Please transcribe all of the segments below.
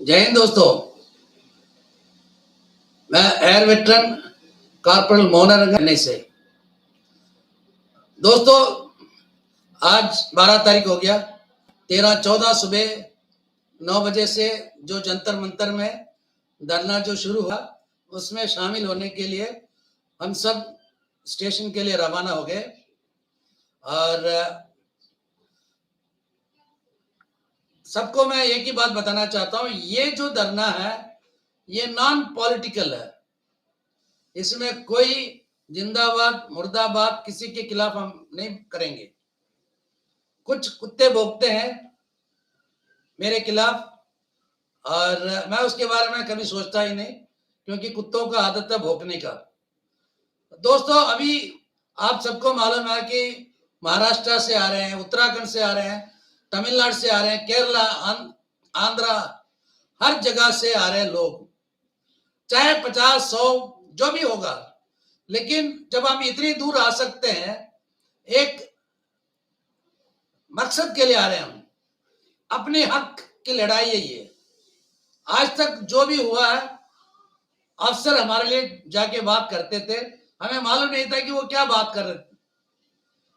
जय हिंद दोस्तों। मैं एयर वेटरन कॉर्पोरल मोहन से। दोस्तों, आज 12 तारीख हो गया। 13-14 सुबह 9 बजे से जो जंतर मंतर में धरना जो शुरू हुआ, उसमें शामिल होने के लिए हम सब स्टेशन के लिए रवाना हो गए। और सबको मैं एक ही बात बताना चाहता हूं, ये जो धरना है ये नॉन पॉलिटिकल है। इसमें कोई जिंदाबाद मुर्दाबाद किसी के खिलाफ हम नहीं करेंगे। कुछ कुत्ते भौंकते हैं मेरे खिलाफ और मैं उसके बारे में कभी सोचता ही नहीं, क्योंकि कुत्तों का आदत है भौंकने का। दोस्तों, अभी आप सबको मालूम है कि महाराष्ट्र से आ रहे हैं, उत्तराखंड से आ रहे हैं, तमिलनाडु से आ रहे हैं, केरला, आंध्रा, हर जगह से आ रहे हैं लोग, चाहे 50-100 जो भी होगा। लेकिन जब हम इतनी दूर आ सकते हैं, एक मकसद के लिए आ रहे हैं, हम अपने हक की लड़ाई है ये। आज तक जो भी हुआ है, अफसर हमारे लिए जाके बात करते थे, हमें मालूम नहीं था कि वो क्या बात कर रहे थे,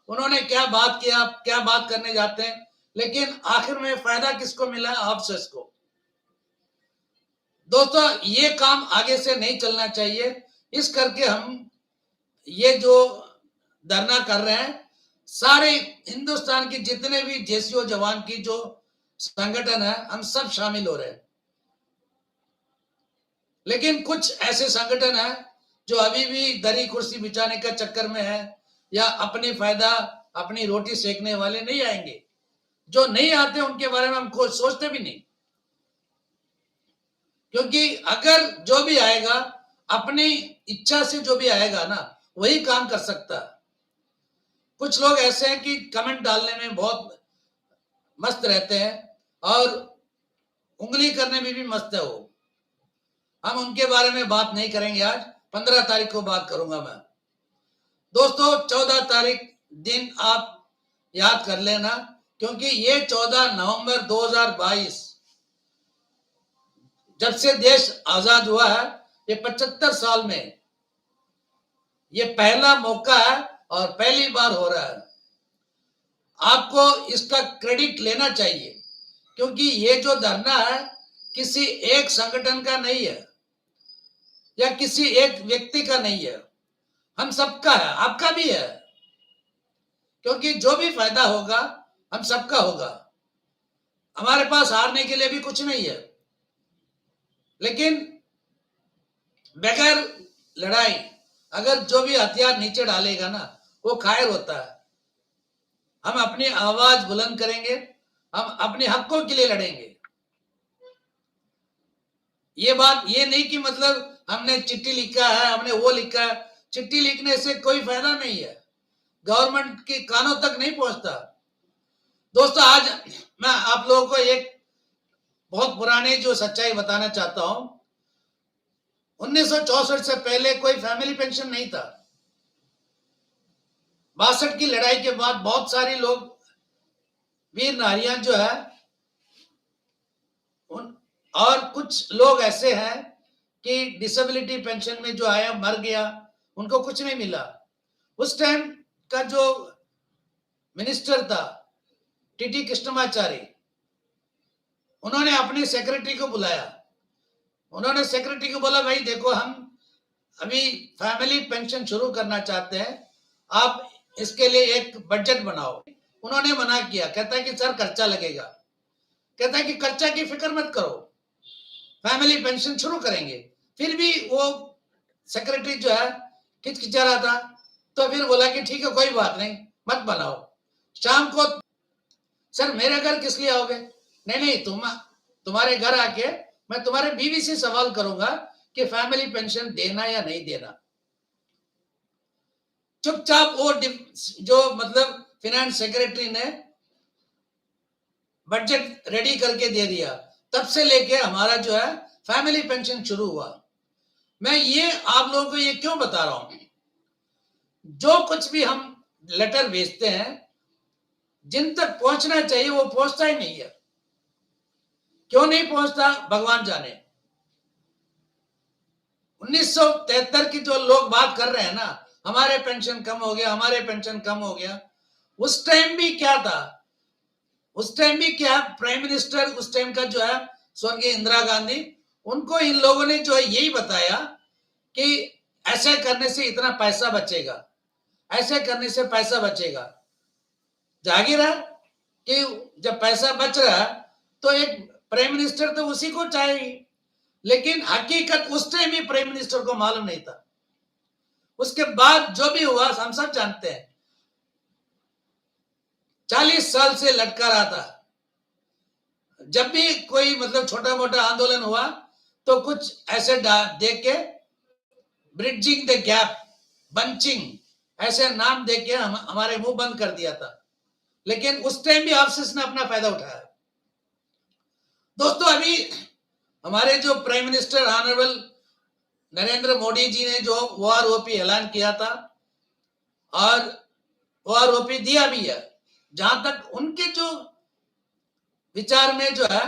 उन्होंने क्या बात किया, क्या बात करने जाते हैं, लेकिन आखिर में फायदा किसको मिला? अफसर्स को। दोस्तों, ये काम आगे से नहीं चलना चाहिए। इस करके हम ये जो धरना कर रहे हैं, सारे हिंदुस्तान की जितने भी जेसीओ जवान की जो संगठन है, हम सब शामिल हो रहे हैं। लेकिन कुछ ऐसे संगठन है जो अभी भी दरी कुर्सी बिछाने का चक्कर में है, या अपनी फायदा अपनी रोटी सेकने वाले नहीं आएंगे। जो नहीं आते उनके बारे में हम कुछ सोचते भी नहीं, क्योंकि अगर जो भी आएगा अपनी इच्छा से, जो भी आएगा ना, वही काम कर सकता है। कुछ लोग ऐसे हैं कि कमेंट डालने में बहुत मस्त रहते हैं और उंगली करने में भी मस्त है वो। हम उनके बारे में बात नहीं करेंगे। आज 15 तारीख को बात करूंगा मैं। दोस्तों, 14 तारीख दिन आप याद कर लेना, क्योंकि ये 14 नवंबर 2022 जब से देश आजाद हुआ है, ये 75 साल में ये पहला मौका है और पहली बार हो रहा है। आपको इसका क्रेडिट लेना चाहिए, क्योंकि ये जो धरना है किसी एक संगठन का नहीं है या किसी एक व्यक्ति का नहीं है, हम सबका है, आपका भी है। क्योंकि जो भी फायदा होगा हम सबका होगा। हमारे पास हारने के लिए भी कुछ नहीं है, लेकिन बगैर लड़ाई अगर जो भी हथियार नीचे डालेगा ना, वो खायर होता है। हम अपनी आवाज बुलंद करेंगे, हम अपने हकों के लिए लड़ेंगे। ये बात ये नहीं कि मतलब हमने चिट्ठी लिखा है, हमने वो लिखा है। चिट्ठी लिखने से कोई फायदा नहीं है, गवर्नमेंट के कानों तक नहीं पहुंचता। दोस्तों, आज मैं आप लोगों को एक बहुत पुरानी जो सच्चाई बताना चाहता हूं। 1964 से पहले कोई फैमिली पेंशन नहीं था। 62 की लड़ाई के बाद बहुत सारे लोग, वीर नारियां जो है और कुछ लोग ऐसे हैं कि डिसेबिलिटी पेंशन में जो आया मर गया, उनको कुछ नहीं मिला। उस टाइम का जो मिनिस्टर था टीटी कृष्णमाचारी, उन्होंने अपने सेक्रेटरी को बुलाया। उन्होंने सेक्रेटरी को बोला, भाई देखो, हम अभी फैमिली पेंशन शुरू करना चाहते हैं, आप इसके लिए एक बजट बनाओ। उन्होंने मना किया, कहता है कि सर खर्चा लगेगा। कहता है कि खर्चा की फिक्र मत करो, फैमिली पेंशन शुरू करेंगे। फिर भी वो सेक्रेटरी जो है खिचखिचा रहा था, तो फिर बोला कि ठीक है, कोई बात नहीं, मत बनाओ। शाम को, सर मेरे घर किस लिए आओगे? नहीं नहीं, तुम्हारे घर आके मैं तुम्हारे बीवी से सवाल करूंगा कि फैमिली पेंशन देना या नहीं देना। चुपचाप वो जो मतलब फिनेंस सेक्रेटरी ने बजट रेडी करके दे दिया। तब से लेके हमारा जो है फैमिली पेंशन शुरू हुआ। मैं ये आप लोगों को ये क्यों बता रहा हूं, जो कुछ भी हम लेटर भेजते हैं, जिन तक पहुंचना चाहिए वो पहुंचता ही नहीं है। क्यों नहीं पहुंचता भगवान जाने। 1973 की जो लोग बात कर रहे हैं ना, हमारे पेंशन कम हो गया, हमारे पेंशन कम हो गया, उस टाइम भी क्या था, उस टाइम भी क्या प्राइम मिनिस्टर उस टाइम का जो है स्वर्गीय इंदिरा गांधी, उनको इन लोगों ने जो है यही बताया कि ऐसे करने से इतना पैसा बचेगा, ऐसे करने से पैसा बचेगा। जाहिर है कि जब पैसा बच रहा है तो एक प्राइम मिनिस्टर तो उसी को चाहिए, लेकिन हकीकत उस टाइम भी प्राइम मिनिस्टर को मालूम नहीं था। उसके बाद जो भी हुआ हम सब जानते हैं। 40 साल से लटका रहा था। जब भी कोई मतलब छोटा मोटा आंदोलन हुआ तो कुछ ऐसे देख के ब्रिडजिंग द गैप, बंचिंग ऐसे नाम देख के हमारे मुंह बंद कर दिया था। लेकिन उस टाइम भी ऑफिस ने अपना फायदा उठाया। दोस्तों, अभी हमारे जो prime minister honourable Narendra Modi ji ने जो ओआरओपी ऐलान किया था और ओआरओपी दिया भी है, जहां तक उनके जो विचार में जो है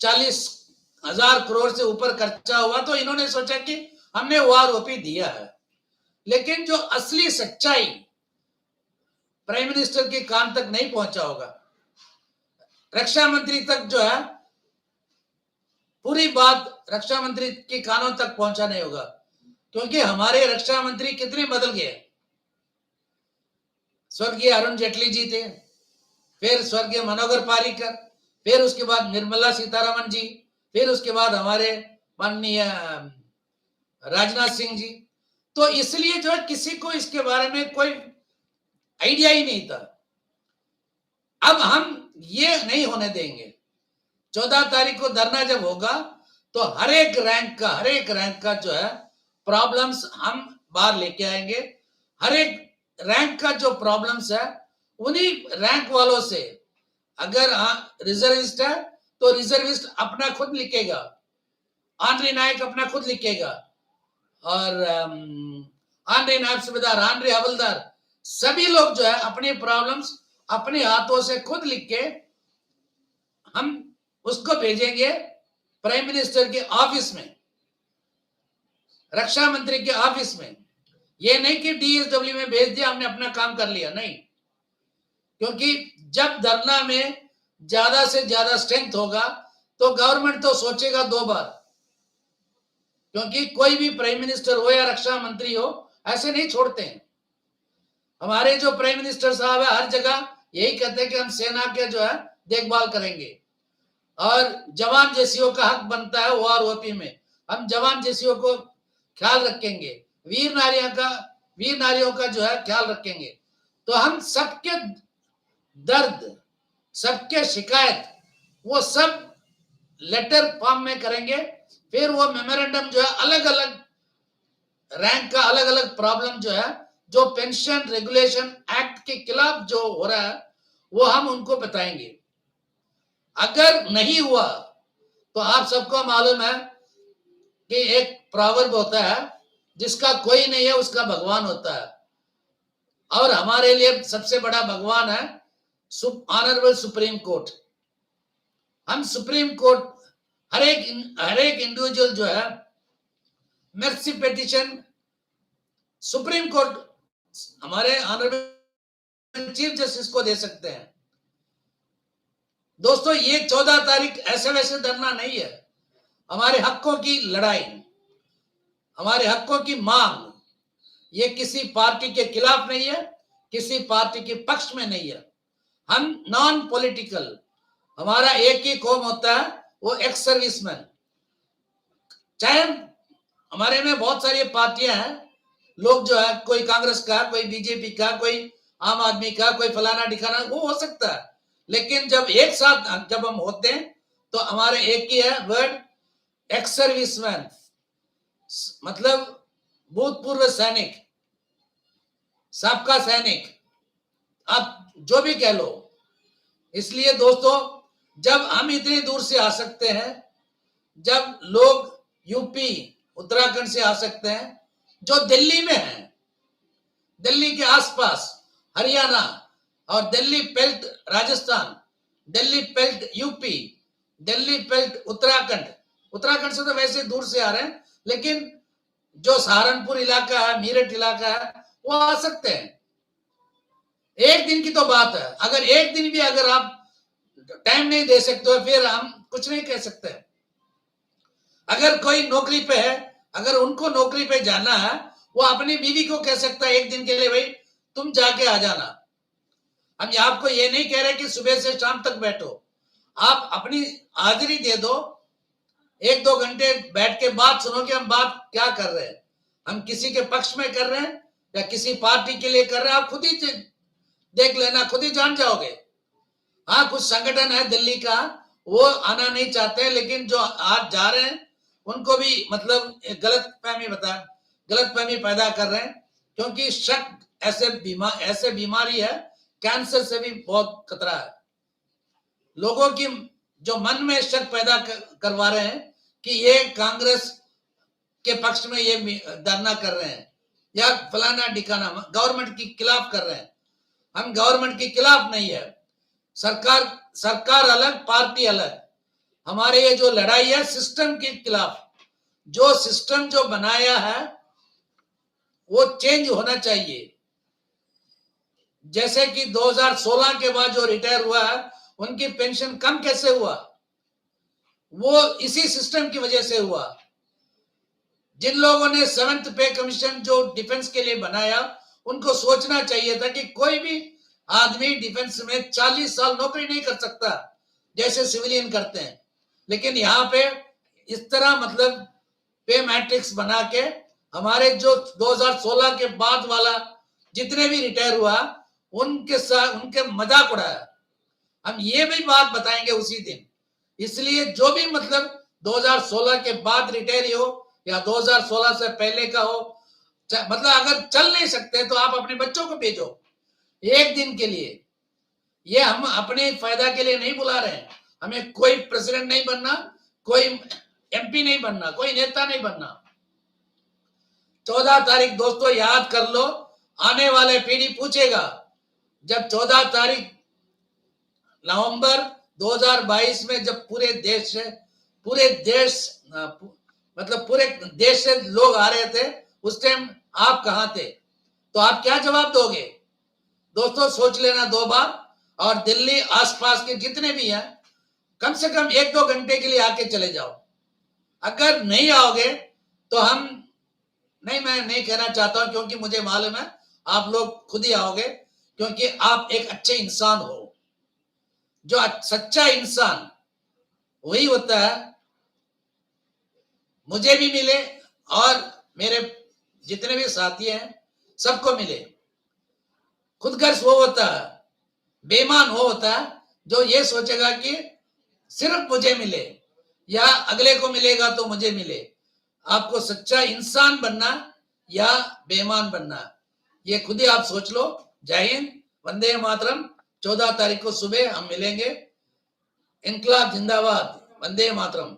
40,000 करोड़ से ऊपर खर्चा हुआ, तो इन्होंने सोचा कि हमने ओआरओपी दिया है। लेकिन जो असली सच्चाई प्राइम मिनिस्टर के कान तक नहीं पहुंचा होगा, रक्षा मंत्री तक जो है पूरी बात रक्षा मंत्री के कानों तक पहुंचा नहीं होगा, क्योंकि हमारे रक्षा मंत्री कितने बदल गए। स्वर्गीय अरुण जेटली जी थे, फिर स्वर्गीय मनोहर पारीकर, फिर उसके बाद निर्मला सीतारमण जी, फिर उसके बाद हमारे माननीय राजनाथ सिंह जी। तो इसलिए जो है किसी को इसके बारे में कोई आइडिया ही नहीं था। अब हम ये नहीं होने देंगे। 14 तारीख को धरना जब होगा तो हर एक रैंक का जो है प्रॉब्लम्स हम बाहर लेके आएंगे। हर एक रैंक का जो प्रॉब्लम्स है उन्हीं रैंक वालों से, अगर रिजर्विस्ट है तो रिजर्विस्ट अपना खुद लिखेगा, आनरे नायक अपना खुद लिखेगा, और आनरे नायब सूबेदार, आनरे हवलदार, सभी लोग जो है अपनी प्रॉब्लम्स अपने हाथों से खुद लिख के हम उसको भेजेंगे प्राइम मिनिस्टर के ऑफिस में, रक्षा मंत्री के ऑफिस में। ये नहीं कि डीएसडब्ल्यू में भेज दिया, हमने अपना काम कर लिया, नहीं। क्योंकि जब धरना में ज्यादा से ज्यादा स्ट्रेंथ होगा तो गवर्नमेंट तो सोचेगा 2 बार, क्योंकि कोई भी प्राइम मिनिस्टर हो या रक्षा मंत्री हो ऐसे नहीं छोड़ते हैं। हमारे जो प्राइम मिनिस्टर साहब है हर जगह यही कहते हैं कि हम सेना के जो है देखभाल करेंगे और जवान जैसियों का हक बनता है ओआरओपी में, हम जवान जैसियों को ख्याल रखेंगे, वीर नारियों का जो है ख्याल रखेंगे। तो हम सबके दर्द, सबके शिकायत वो सब लेटर फॉर्म में करेंगे। फिर वो मेमोरेंडम जो है अलग अलग रैंक का अलग अलग प्रॉब्लम जो है, जो पेंशन रेगुलेशन एक्ट के खिलाफ जो हो रहा है वो हम उनको बताएंगे। अगर नहीं हुआ तो आप सबको मालूम है कि एक प्रॉवर्ब होता है, जिसका कोई नहीं है उसका भगवान होता है, और हमारे लिए सबसे बड़ा भगवान है ऑनरेबल सुप्रीम कोर्ट। हम सुप्रीम कोर्ट हर एक इंडिविजुअल जो है मर्सी पिटीशन सुप्रीम कोर्ट हमारे ऑनरेबल चीफ जस्टिस को दे सकते हैं। दोस्तों, ये 14 तारीख ऐसे वैसे धरना नहीं है, हमारे हकों की लड़ाई, हमारे हकों की मांग। ये किसी पार्टी के खिलाफ नहीं है, किसी पार्टी के पक्ष में नहीं है। हम नॉन पॉलिटिकल, हमारा एक ही कौम होता है, वो एक्स सर्विसमैन। चाहे हमारे में बहुत सारी पार्टियां हैं, लोग जो है कोई कांग्रेस का, कोई बीजेपी का, कोई आम आदमी का, कोई फलाना ठिकाना, वो हो सकता है, लेकिन जब एक साथ जब हम होते हैं तो हमारे एक ही है वर्ड, एक्स सर्विसमैन, मतलब भूतपूर्व सैनिक, सबका सैनिक, आप जो भी कह लो। इसलिए दोस्तों, जब हम इतनी दूर से आ सकते हैं, जब लोग यूपी उत्तराखंड से आ सकते हैं, जो दिल्ली में है, दिल्ली के आसपास हरियाणा और Delhi belt Rajasthan, Delhi belt UP, Delhi belt, Uttarakhand से तो वैसे दूर से आ रहे हैं, लेकिन जो सहारनपुर इलाका है, मेरठ इलाका है, वो आ सकते हैं। एक दिन की तो बात है, अगर एक दिन भी अगर आप टाइम नहीं दे सकते हो, फिर हम कुछ नहीं कह सकते। अगर कोई नौकरी पे है, अगर उनको नौकरी पे जाना है, वो अपनी बीवी को कह सकता है एक दिन के लिए, भाई तुम जाके आ जाना। हम आपको ये नहीं कह रहे कि सुबह से शाम तक बैठो, आप अपनी हाजिरी दे दो, 1-2 घंटे बैठ के बात सुनो कि हम बात क्या कर रहे हैं, हम किसी के पक्ष में कर रहे हैं या किसी पार्टी के लिए कर रहे हैं, आप खुद ही देख लेना, खुद ही जान जाओगे। हाँ, कुछ संगठन है दिल्ली का, वो आना नहीं चाहते, लेकिन जो आज जा रहे हैं उनको भी मतलब गलतफहमी पैदा कर रहे हैं, क्योंकि शक ऐसे बीमारी है, कैंसर से भी बहुत खतरा है। लोगों की जो मन में शक पैदा करवा रहे हैं कि ये कांग्रेस के पक्ष में ये धरना कर रहे हैं या फलाना डिकाना गवर्नमेंट के खिलाफ कर रहे हैं। हम गवर्नमेंट के खिलाफ नहीं है, सरकार अलग, पार्टी अलग। हमारे ये जो लड़ाई है सिस्टम के खिलाफ, जो सिस्टम जो बनाया है वो चेंज होना चाहिए। जैसे कि 2016 के बाद जो रिटायर हुआ है, उनकी पेंशन कम कैसे हुआ? वो इसी सिस्टम की वजह से हुआ। जिन लोगों ने 7th पे कमीशन जो डिफेंस के लिए बनाया, उनको सोचना चाहिए था कि कोई भी आदमी डिफेंस में 40 साल नौकरी नहीं कर सकता जैसे सिविलियन करते हैं। लेकिन यहाँ पे इस तरह मतलब पे मैट्रिक्स बना के हमारे जो 2016 के बाद वाला जितने भी रिटायर हुआ उनके साथ उनके मजाक उड़ाया। हम ये भी बात बताएंगे उसी दिन। इसलिए जो भी मतलब 2016 के बाद रिटायर हो या 2016 से पहले का हो, मतलब अगर चल नहीं सकते तो आप अपने बच्चों को भेजो एक दिन के लिए। ये हम अपने फायदा के लिए नहीं बुला रहे हैं। हमें कोई प्रेसिडेंट नहीं बनना, कोई एमपी नहीं बनना, कोई नेता नहीं बनना। 14 तारीख दोस्तों याद कर लो, आने वाले पीढ़ी पूछेगा जब 14 तारीख नवंबर 2022 में जब पूरे देश से लोग आ रहे थे, उस टाइम आप कहां थे? तो आप क्या जवाब दोगे? दोस्तों सोच लेना 2 बार। और दिल्ली आसपास के जितने भी हैं, कम से कम 1-2 घंटे के लिए आके चले जाओ। अगर नहीं आओगे तो मैं नहीं कहना चाहता हूं, क्योंकि मुझे मालूम है आप लोग खुद ही आओगे, क्योंकि आप एक अच्छे इंसान हो। जो सच्चा इंसान वही होता है, मुझे भी मिले और मेरे जितने भी साथी हैं सबको मिले। खुदगर्ज वो होता है, बेईमान वो होता है जो ये सोचेगा कि सिर्फ मुझे मिले या अगले को मिलेगा तो मुझे मिले। आपको सच्चा इंसान बनना या बेईमान बनना, ये खुद ही आप सोच लो। जय हिंद, वंदे मातरम। 14 तारीख को सुबह हम मिलेंगे। इनकलाब जिंदाबाद, वंदे मातरम।